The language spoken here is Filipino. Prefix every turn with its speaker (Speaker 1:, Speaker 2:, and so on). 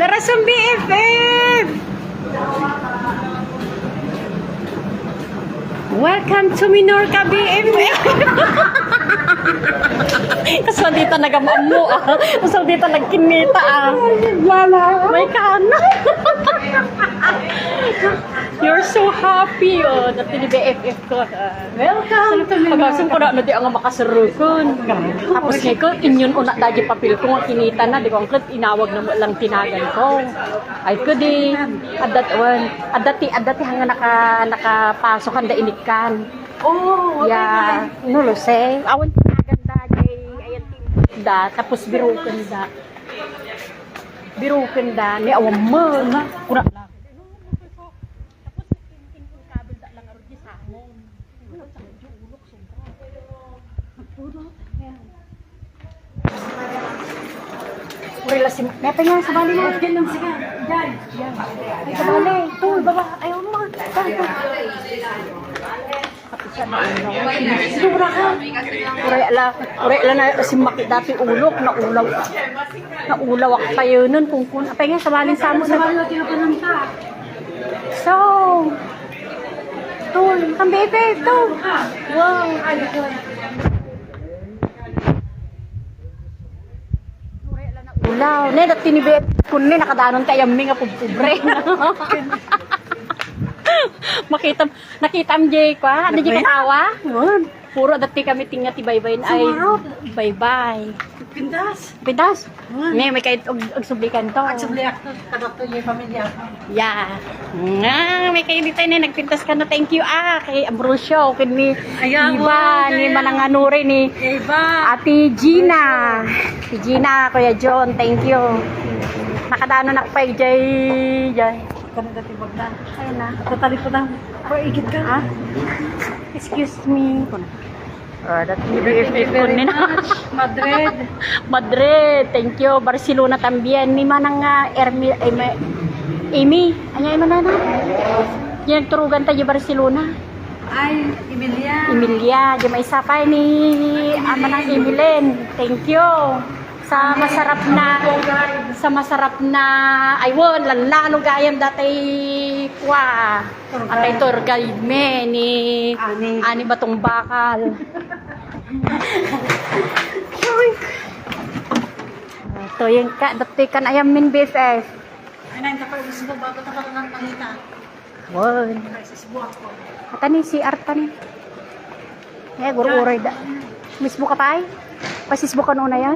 Speaker 1: Tara sa BFF! Welcome to Minorca BFF! Kasal dito nagamamu ah. Kasal dito nagkinita ah. May kana. You're so happy oh. Dati ni BFF ko. Welcome to Minorca. Pag-asin ko na di ang makasarukon. Tapos ngayon ko, inyon una dagi papel ko nga kinita na. Di ko ang inawag na lang tinagan ko. Ay ko di. Adati hanga nakapasok handa inikan. Oh, okay. Yeah. No lo say. Awan tinagan dagi. Ayan da. Tapos birukan da. Birukan da. Ni awam mo. Kuna lang. Urila si Mete nga sa bali mo. Diyan lang siya. Diyan. Ay sa bali. Tuh, baba. Ayaw mo. Kapit siya na ulo. Sigura ka. Urila na si Maki dati ulok. Naulaw ako tayo nun. Kung apay nga sa bali sa mo. Sa bali mo tinapanan ka. So. Tuh. Ang bebe. Tuh. Wow. Ulaw, ne dati ni Bet kun ne nakadanon tayo mi nga pubre. Nakita jay ko, ano jay katawa? Puro dati kami tinga ti bye-bye ay bye-bye. Pindas. Ne may kay og sublikan to. Ang subliak to kadto yung pamilya. Yeah. Nga may kay dito ne nagpintas ka na thank you kay Ambrosio kini Iba ni Mananganuri ni Iba. Ate Gina. Si Gina, Kuya John, thank you. Nakadano na pa jay. Kana dati bagdan. Ay na. Tatali po na. Or igit ka. Ha? Excuse me. Dati BFF ko nina. Madrid, thank you. Barcelona también. Ni manang Amy. Anya na na. Yan turugan tayo Barcelona. Ay, Emilia. Di may isa pa ni amanang Emilien. Thank you. Sa masarap na aywon lalo gayam dati kwa atay tour guide me ni ani batong bakal. Ito yung dati kan ayam min BFF. Ay na ta pa gusto bago ta ka nang pangita. Wow. Ata ni si Artan. Eh guro-uray da. Mismo ka pa ay? Pasisbo ka noon na yan?